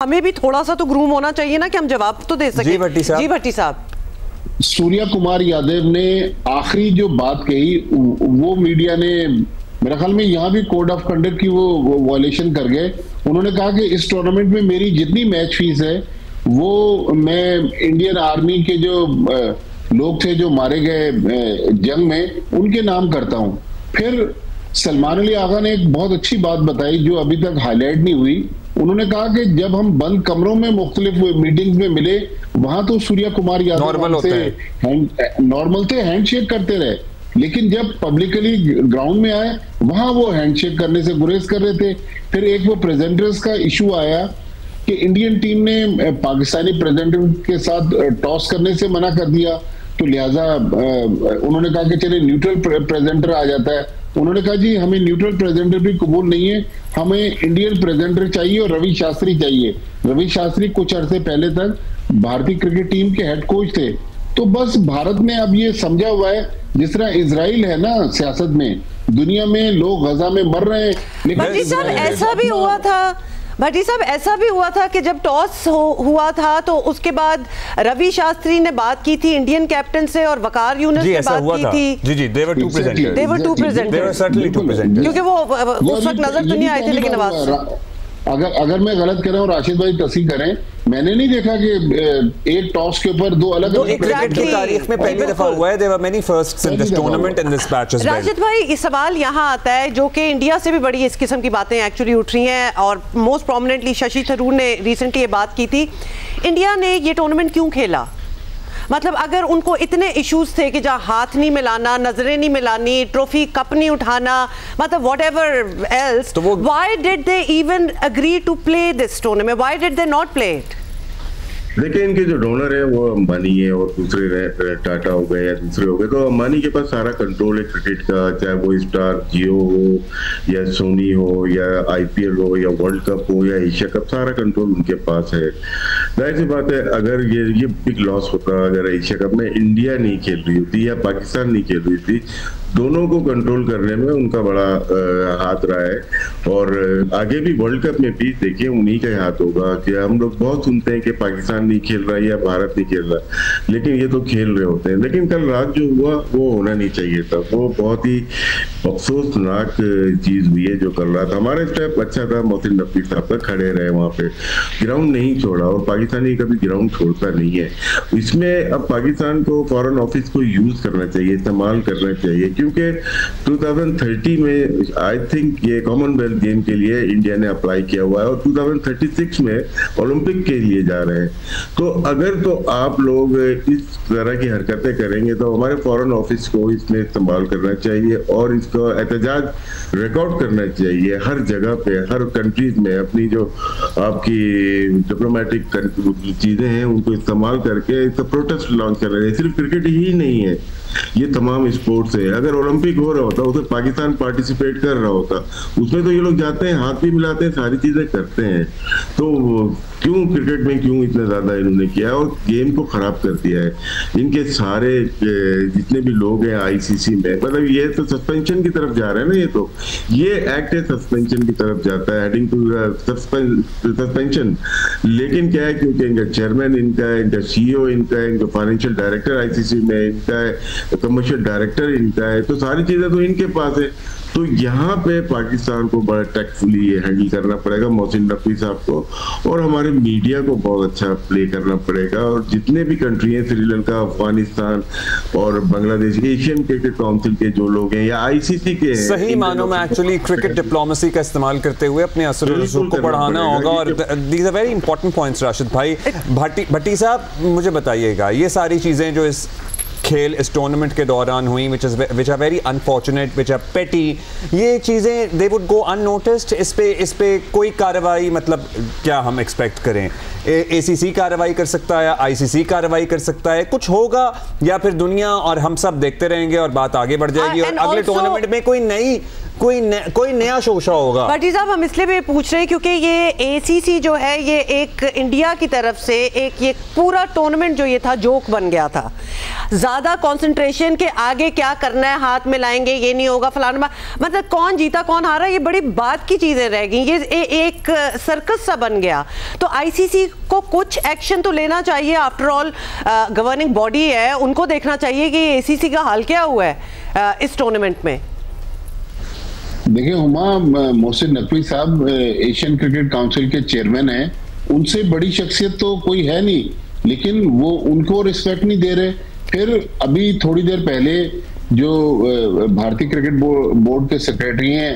हमें भी थोड़ा सा तो ग्रूम होना चाहिए ना कि हम जवाब तो दे सकें। जी भट्टी साहब, सूर्या कुमार यादव ने आखिरी जो बात कही वो मीडिया ने मेरे ख्याल में यहाँ भी कोड ऑफ कंडक्ट की वो वॉयलेशन कर गए। उन्होंने कहा कि इस टूर्नामेंट में मेरी जितनी मैच फीस है वो मैं इंडियन आर्मी के जो लोग थे जो मारे गए जंग में उनके नाम करता हूं। फिर सलमान अली आगा ने एक बहुत अच्छी बात बताई जो अभी तक हाईलाइट नहीं हुई। उन्होंने कहा कि जब हम बंद कमरों में मुख्तलिफ मीटिंग्स में मिले वहां तो सूर्या कुमार यादव नॉर्मल थे, हैंडशेक करते रहे, लेकिन जब पब्लिकली ग्राउंड में आए वहां वो हैंडशेक करने से गुरेज कर रहे थे। फिर एक वो प्रेजेंटर्स का इशू आया कि इंडियन टीम ने पाकिस्तानी प्रेजेंटर के साथ टॉस करने से मना कर दिया, तो लिहाजा उन्होंने कहा कि चलिए न्यूट्रल प्रेजेंटर आ जाता है। उन्होंने कहा जी हमें न्यूट्रल प्रेजेंटर भी कबूल नहीं है, हमें इंडियन प्रेजेंटर चाहिए और रवि शास्त्री चाहिए। रवि शास्त्री कुछ अरसे पहले तक भारतीय क्रिकेट टीम के हेड कोच थे। तो बस भारत ने अब ये समझा हुआ है, जिस तरह इजराइल है ना सियासत में, दुनिया में लोग गजा में मर रहे हैं, लेकिन भट्टी साहब ऐसा भी हुआ था, भट्टी साहब ऐसा भी हुआ था कि जब टॉस हुआ था तो उसके बाद रवि शास्त्री ने बात की थी इंडियन कैप्टन से और वकार यूनुस से बात की थी। जी they were two presenters. They were two presenters. They were certainly two presenters. क्योंकि वो उस वक्त नजर तो नहीं आए थे, लेकिन आवाज अगर मैं गलत कर रहा हूँ राशिद भाई तस्दीक करें, मैंने नहीं देखा कि एक टॉस के ऊपर दो अलग क्रिकेट की तारीख में पहली दफा हुआ है। There were many firsts in this tournament and this match as well. Rashid भाई, इस सवाल यहाँ आता है जो कि इंडिया से भी बड़ी इस किस्म की बातें एक्चुअली उठ रही हैं और मोस्ट प्रोमिनेंटली शशि थरूर ने रिसेंटली ये बात की थी, इंडिया ने ये टूर्नामेंट क्यों खेला? मतलब अगर उनको इतने इश्यूज थे कि जहाँ हाथ नहीं मिलाना, नजरें नहीं मिलानी, ट्रॉफी कप नहीं उठाना, मतलब whatever else, why did they even agree to play this tournament? Why did they not play it? देखिए, इनके जो डोनर है वो अंबानी है और दूसरे टाटा हो गए या दूसरे हो गए, तो अंबानी के पास सारा कंट्रोल है क्रिकेट का, चाहे वो स्टार जियो हो या सोनी हो या आईपीएल हो या वर्ल्ड कप हो या एशिया कप, सारा कंट्रोल उनके पास है। जाहिर सी बात है, अगर ये बिग लॉस होता, अगर एशिया कप में इंडिया नहीं खेल रही होती या पाकिस्तान नहीं खेल रही थी, दोनों को कंट्रोल करने में उनका बड़ा हाथ रहा है। और आगे भी वर्ल्ड कप में भी देखिए उन्हीं का हाथ होगा कि हम लोग बहुत सुनते हैं कि पाकिस्तान नहीं खेल रहा या भारत नहीं खेल रहा, लेकिन ये तो खेल रहे होते हैं। लेकिन कल रात जो हुआ वो होना नहीं चाहिए था, वो बहुत ही अफसोसनाक चीज हुई है जो कल रात। हमारा स्टेप अच्छा था, मोहसिन नकवी साहब तक खड़े रहे वहां पे, ग्राउंड नहीं छोड़ा, और पाकिस्तानी कभी ग्राउंड छोड़ता नहीं है। इसमें अब पाकिस्तान को फॉरेन ऑफिस को यूज करना चाहिए, इस्तेमाल करना चाहिए, क्योंकि 2030 में आई थिंक ये कॉमनवेल्थ गेम के लिए इंडिया ने अप्लाई किया हुआ है और 2036 में ओलंपिक के लिए जा रहे हैं। तो अगर तो आप लोग इस तरह की हरकतें करेंगे तो हमारे फॉरेन ऑफिस को इसमें इस्तेमाल करना चाहिए और इसको एहतजाज रिकॉर्ड करना चाहिए हर जगह पे, हर कंट्रीज में। अपनी जो आपकी डिप्लोमेटिक चीजें हैं उनको इस्तेमाल करके इसका प्रोटेस्ट लॉन्च कर रहे हैं। सिर्फ क्रिकेट ही नहीं है, ये तमाम स्पोर्ट्स है। अगर ओलंपिक हो रहा होता, उसमें पाकिस्तान पार्टिसिपेट कर रहा होता, उसमें तो ये लोग जाते हैं, हाथ भी मिलाते हैं, सारी चीजें करते हैं। तो क्यों क्रिकेट में क्यों इतना ज्यादा इन्होंने किया और गेम को खराब कर दिया है? इनके सारे जितने भी लोग हैं आईसीसी में, मतलब ये तो सस्पेंशन की तरफ जा रहे हैं ना, ये एक्ट है सस्पेंशन की तरफ जाता है, हेडिंग टू सस्पेंशन। लेकिन क्या है, क्योंकि इनका चेयरमैन इनका है, इनका सीईओ इनका है, इनका फाइनेंशियल डायरेक्टर आईसीसी में इनका है, कमर्शियल डायरेक्टर इनका है, तो सारी चीजें तो इनके पास है। तो यहाँ पे पाकिस्तान को बड़ा टैक्टफुली हैंडल करना पड़ेगा, मोहसिन नकवी साहब को, और हमारे मीडिया को बहुत अच्छा प्ले करना पड़ेगा। और जितने भी कंट्री हैं, श्रीलंका, अफगानिस्तान और बांग्लादेश, एशियन क्रिकेट काउंसिल के जो लोग हैं या आईसीसी के हैं, सही मानों में एक्चुअली क्रिकेट डिप्लोमेसी का इस्तेमाल करते हुए अपने असर और रसूख को बढ़ाना होगा। और these are very important points Rashid भाई। भट्टी साहब, मुझे बताइएगा, ये सारी चीजें जो इस खेल इस टूर्नामेंट के दौरान हुई, which are very unfortunate, which are petty, ये चीज़ें they would go unnoticed। इस पे कोई कार्रवाई, मतलब क्या हम एक्सपेक्ट करें? ACC कार्रवाई कर सकता है, ICC कार्रवाई कर सकता है, कुछ होगा, या फिर दुनिया और हम सब देखते रहेंगे और बात आगे बढ़ जाएगी और अगले टूर्नामेंट में कोई नई कोई नया शोशा होगा। भट्टी साहब, हम इसलिए भी पूछ रहे हैं क्योंकि ये ACC जो है ये एक इंडिया की तरफ से एक ये पूरा टूर्नामेंट जो ये था जोक बन गया था। ज्यादा कंसंट्रेशन के आगे क्या करना है, हाथ में लाएंगे, ये नहीं होगा फलाना, मतलब कौन जीता कौन हारा ये बड़ी बात की चीजें रह गई। ये एक सर्कस सा बन गया। तो ICC को कुछ एक्शन तो लेना चाहिए। आफ्टर ऑल गवर्निंग बॉडी है, उनको देखना चाहिए कि ACC का हाल क्या हुआ है इस टूर्नामेंट में। देखिए हुमा, मोहसिन नकवी साहब एशियन क्रिकेट काउंसिल के चेयरमैन हैं, उनसे बड़ी शख्सियत तो कोई है नहीं, लेकिन वो उनको रिस्पेक्ट नहीं दे रहे। फिर अभी थोड़ी देर पहले जो भारतीय क्रिकेट बोर्ड के सेक्रेटरी हैं,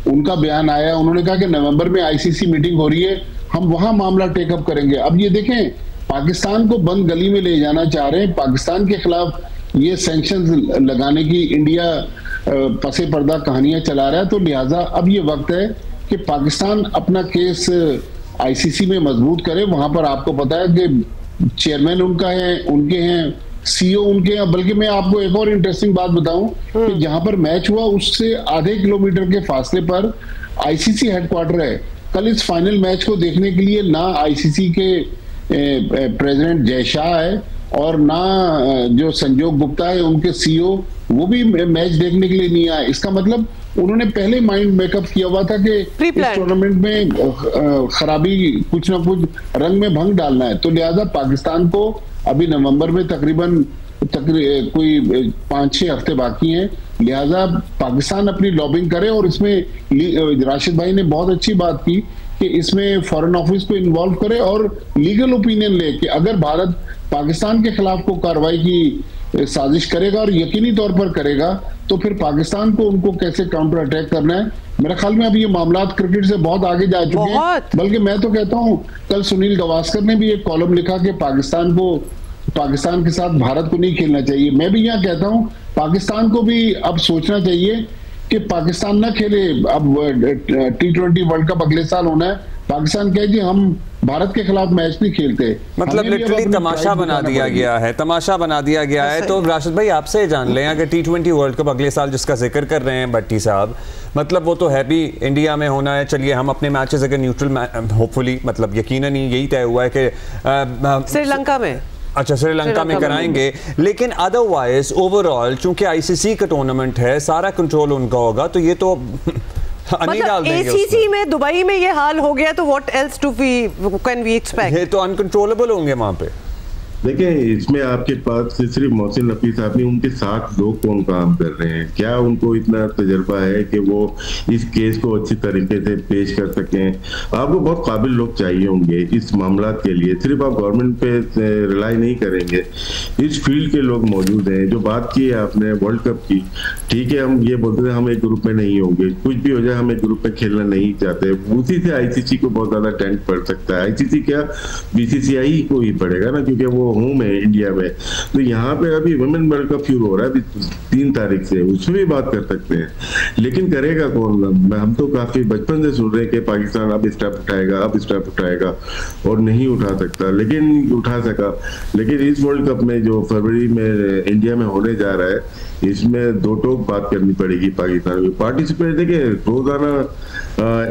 उनका बयान आया, उन्होंने कहा कि नवंबर में ICC मीटिंग हो रही है, हम वहां मामला टेकअप करेंगे। अब ये देखें, पाकिस्तान को बंद गली में ले जाना चाह रहे हैं, पाकिस्तान के खिलाफ ये सैंक्शंस लगाने की इंडिया पसे पर्दा कहानियां चला रहा है। तो लिहाजा अब ये वक्त है कि पाकिस्तान अपना केस ICC में मजबूत करे। वहां पर आपको पता है कि चेयरमैन उनका है, उनके हैं, CEO उनके हैं। बल्कि मैं आपको एक और इंटरेस्टिंग बात बताऊं कि जहां पर मैच हुआ उससे आधे किलोमीटर के फासले पर ICC हेडक्वार्टर है। कल इस फाइनल मैच को देखने के लिए ना ICC के प्रेसिडेंट जय शाह है और ना जो संजोग गुप्ता है उनके CEO, वो भी मैच देखने के लिए नहीं आए। इसका मतलब उन्होंने पहले माइंड मेकअप किया हुआ था कि इस टूर्नामेंट में खराबी कुछ ना कुछ रंग में भंग डालना है। तो लिहाजा पाकिस्तान को अभी नवंबर में तकरीबन कोई 5-6 हफ्ते बाकी हैं। लिहाजा पाकिस्तान अपनी लॉबिंग करे और इसमें राशिद भाई ने बहुत अच्छी बात की कि इसमें फॉरेन ऑफिस को इन्वॉल्व करे और लीगल ओपिनियन ले कि अगर भारत पाकिस्तान के खिलाफ को कार्रवाई की साजिश करेगा और यकीनी तौर पर करेगा तो फिर पाकिस्तान को उनको कैसे काउंटर अटैक करना है। मेरे ख्याल में अभी ये मामलात क्रिकेट से बहुत आगे जा चुके हैं। बल्कि मैं तो कहता हूं, कल सुनील गावस्कर ने भी एक कॉलम लिखा कि पाकिस्तान के साथ भारत को नहीं खेलना चाहिए। मैं भी यहाँ कहता हूं पाकिस्तान को भी अब सोचना चाहिए कि पाकिस्तान ना खेले। अब T20 वर्ल्ड कप अगले साल होना है, पाकिस्तान कहे कि हम भारत के खिलाफ मैच नहीं खेलते। मतलब लिटरली तमाशा बना दिया गया है, तमाशा बना दिया गया है। तो राशिद भाई आपसे जान लें, अगर T20 वर्ल्ड कप अगले साल जिसका जिक्र कर रहे हैं भट्टी साहब, मतलब वो तो है भी इंडिया में होना है। चलिए हम अपने मैचेस अगर न्यूट्रल होपफुली, मतलब यकीनन ही यही तय हुआ है कि श्रीलंका में, अच्छा श्रीलंका में कराएंगे, लेकिन अदरवाइज ओवरऑल चूंकि ICC का टूर्नामेंट है, सारा कंट्रोल उनका होगा। तो ये तो मतलब ACC में दुबई में ये हाल हो गया तो what else can we expect? ये तो अनकंट्रोलेबल होंगे वहां पे। देखिए इसमें आपके पास सिर्फ मोहसिन नकवी साहब नहीं, उनके साथ लोग कौन काम कर रहे हैं, क्या उनको इतना तजर्बा है कि वो इस केस को अच्छी तरीके से पेश कर सकें? आपको बहुत काबिल लोग चाहिए होंगे इस मामला के लिए। सिर्फ आप गवर्नमेंट पे रिलाई नहीं करेंगे, इस फील्ड के लोग मौजूद हैं। जो बात की है आपने वर्ल्ड कप की, ठीक है, हम ये बोलते हैं हम एक ग्रुप में नहीं होंगे, कुछ भी हो जाए हम एक ग्रुप में खेलना नहीं चाहते। उसी से ICC को बहुत ज्यादा टेंट पड़ सकता है। ICC क्या, BCCI को ही पड़ेगा ना, क्योंकि वो होम है इंडिया में। तो यहाँ पे अभी वुमेन वर्ल्ड कप शुरू हो रहा है 3 तारीख से, उसमें भी बात कर सकते हैं, लेकिन करेगा कौन? हम तो काफी बचपन से सुन रहे हैं कि पाकिस्तान अब स्टेप उठाएगा, अब स्टेप उठाएगा, और नहीं उठा सकता, लेकिन उठा सका। लेकिन इस वर्ल्ड कप में जो फरवरी में इंडिया में होने जा रहा है, इसमें दो टोक बात करनी पड़ेगी पाकिस्तान में। पार्टिसिपेट देखिए रोजाना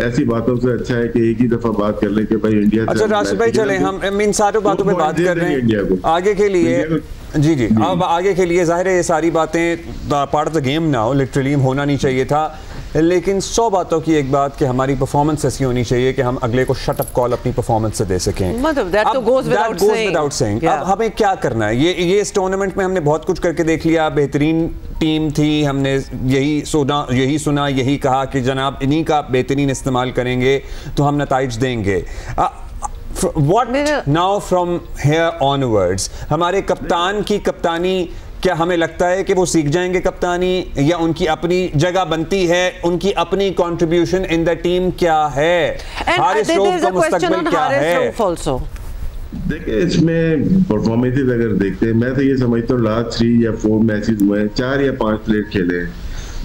ऐसी बातों से अच्छा है कि एक ही दफा बात कर लें कि भाई इंडिया। अच्छा राशिद भाई चले हम इन सारी बातों पे बात कर रहे हैं आगे के लिए। जी अब आगे के लिए जाहिर है ये सारी बातें part of the game now, literally होना नहीं चाहिए था, लेकिन 100 बातों की एक बात कि हमारी परफॉर्मेंस ऐसी होनी चाहिए कि हम अगले को शट अप कॉल अपनी परफॉर्मेंस से दे सकें। मतलब that goes without saying। अब हमें क्या करना है? ये इस टूर्नामेंट में हमने बहुत कुछ करके देख लिया, बेहतरीन टीम थी, हमने यही सुना यही कहा कि जनाब इन्हीं का बेहतरीन इस्तेमाल करेंगे तो हम नताइज देंगे। What now from here onwards? हमारे कप्तान की कप्तानी, क्या हमें लगता है कि वो सीख जाएंगे कप्तानी, या उनकी अपनी जगह बनती है, उनकी अपनी कंट्रीब्यूशन इन द टीम क्या है? हारिस रऊफ का मुस्तकबिल क्या है? देखिए इसमें परफॉर्मेंसेस अगर देखते हैं, मैं तो ये समझता हूँ लास्ट 3 या 4 मैचेस हुए हैं, 4 या 5 प्लेयर खेले हैं,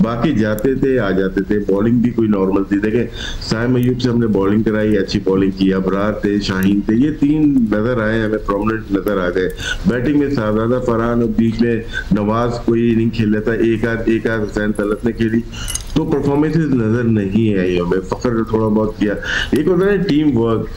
बाकी जाते थे आ जाते थे। बॉलिंग भी कोई नॉर्मल थी। देखें साइम अयूब से हमने बॉलिंग कराई, अच्छी बॉलिंग की। अबरार थे, शाहीन थे, ये 3 नजर आए हमें, प्रोमिनेंट नजर आ गए। बैटिंग में शाहजादा फरहान और बीच में नवाज कोई इनिंग खेल लेता, एक आध हुसैन तलत ने खेली, तो परफॉर्मेंसेस नजर नहीं आई हमें। फखर ने थोड़ा बहुत किया। एक होता है टीम वर्क,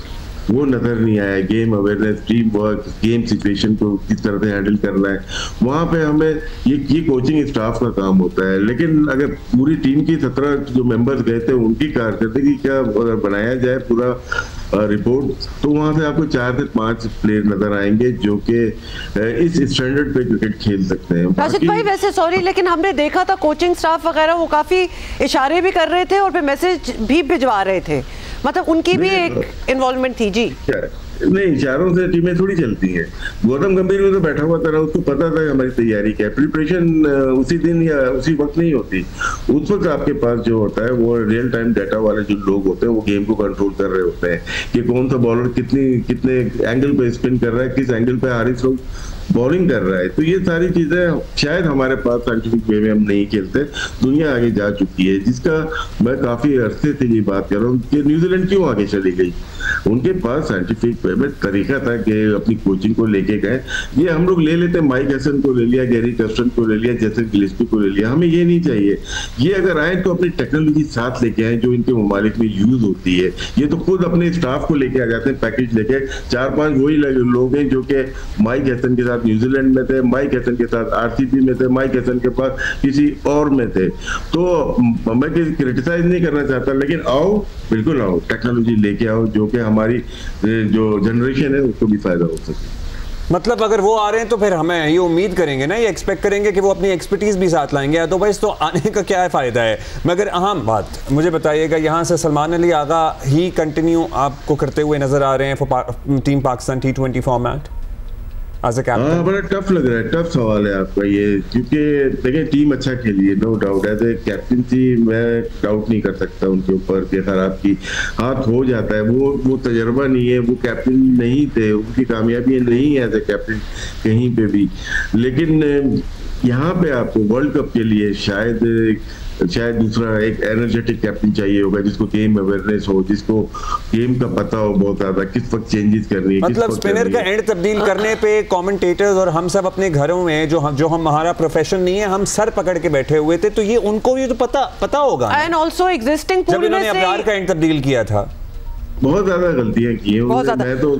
वो नजर नहीं आया। Game awareness, team work, game situation को किस तरह से हैंडल करना है, वहां पे हमें ये कोचिंग स्टाफ का काम होता है। लेकिन अगर पूरी टीम की 17 जो मेंबर्स गए थे उनकी कारकर्दगी क्या अगर बनाया जाए पूरा रिपोर्ट, तो वहां से आपको 4 से 5 प्लेयर नजर आएंगे जो कि इस स्टैंडर्ड पे क्रिकेट खेल सकते हैं। राशिद भाई वैसे सॉरी, लेकिन हमने देखा था कोचिंग स्टाफ वगैरह वो काफी इशारे भी कर रहे थे और फिर मैसेज भी भिजवा रहे थे, मतलब उनकी भी एक इन्वॉल्वमेंट थी। जी नहीं, इशारों से टीमें थोड़ी चलती हैं। गौतम गंभीर में तो बैठा हुआ था, उसको पता था हमारी तैयारी क्या है। प्रिपरेशन उसी दिन या उसी वक्त नहीं होती। उस वक्त आपके पास जो होता है वो रियल टाइम डाटा वाले जो लोग होते हैं वो गेम को कंट्रोल कर रहे होते हैं कि कौन सा बॉलर कितने एंगल पे स्पिन कर रहा है, किस एंगल पे हारिस लोग बॉलिंग कर रहा है। तो ये सारी चीजें शायद हमारे पास साइंटिफिक वे में हम नहीं खेलते। दुनिया आगे जा चुकी है, जिसका मैं काफी अरसे से ये बात कर रहा हूँ कि न्यूजीलैंड क्यों आगे चली गई। उनके पास साइंटिफिक वे में तरीका था कि अपनी कोचिंग को लेके गए। ये हम लोग ले लेते, माइक हैसन को ले लिया, गैरी कर्स्टन को ले लिया, जेसन गिलेस्पी को ले लिया। हमें ये नहीं चाहिए। ये अगर आए तो अपनी टेक्नोलॉजी साथ लेके आए जो इनके ममालिक में यूज होती है। ये तो खुद अपने स्टाफ को लेके आ जाते हैं, पैकेज लेके। 4-5 वही लोग हैं जो कि माइक हैसन के साथ न्यूजीलैंड में थे, माइक हैसन के साथ आरसीबी में थे, माइक हैसन के पास किसी और में थे। तो मैं क्रिटिसाइज नहीं करना चाहता, लेकिन आओ, बिल्कुल आओ, टेक्नोलॉजी लेके आओ जो कि हमारी जो जनरेशन है उसको भी फायदा हो सके। मतलब अगर वो आ रहे हैं तो फिर हमें ये उम्मीद करेंगे ना, ये एक्सपेक्ट करेंगे कि वो अपनी एक्सपर्टीज भी साथ लाएंगे, तो भाई तो आने का क्या फायदा है। मगर अहम बात मुझे बताइएगा, यहाँ से सलमान अली आगा ही कंटिन्यू आपको करते हुए नजर आ रहे हैं for team Pakistan T20 format as a captain? हाँ, बड़ा टफ लग रहा है, टफ सवाल है आपका ये, क्योंकि देखिए टीम अच्छा खेली है, no doubt. As a captaincy मैं डाउट नहीं कर सकता उनके ऊपर कि खराब की हाथ हो जाता है। वो तजर्बा नहीं है, वो कैप्टन नहीं थे, उनकी कामयाबी नहीं है एज ए कैप्टन कहीं पे भी। लेकिन यहाँ पे आपको वर्ल्ड कप के लिए शायद दूसरा एक एनर्जेटिक कैप्टन चाहिए होगा, जिसको गेम अवेयरनेस हो, जिसको गेम का पता हो बहुत ज्यादा, किस वक्त चेंजेस करनी है, मतलब स्पिनर का एंड तब्दील करने पे कमेंटेटर्स और हम सब अपने घरों में जो हमारा प्रोफेशन नहीं है, हम सर पकड़ के बैठे हुए थे, तो ये उनको ये तो पता होगा। एंड आल्सो एग्जिस्टिंग पूल में से जब इन्होंने अबरार का एंड तब्दील किया था, बहुत ज्यादा गलतियां की हैं। मैं तो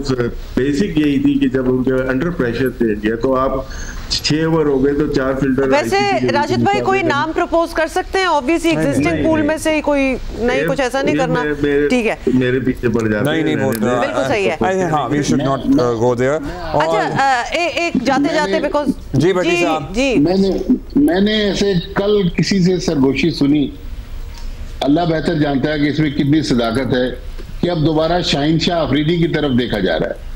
बेसिक यही थी कि जब उनके अंडर प्रेशर थे इंडिया, तो आप 6 ओवर हो गए तो 4 फील्डर। वैसे राशिद भाई कोई नाम प्रपोज कर सकते हैं? ऑब्वियसली एग्जिस्टिंग पूल में से कोई नहीं, कुछ ऐसा नहीं करना, ठीक है? मेरे पीछे पड़ जाते नहीं बिल्कुल सही है। हाँ, we should not go there। अच्छा, एक जाते बिकॉज जी भट्टी साहब, जी मैंने ऐसे कल किसी से सरगोशी सुनी, अल्लाह बेहतर जानता है कि इसमें कितनी सदाकत है, कि अब दोबारा शाहीन शाह अफरीदी की तरफ देखा जा रहा है।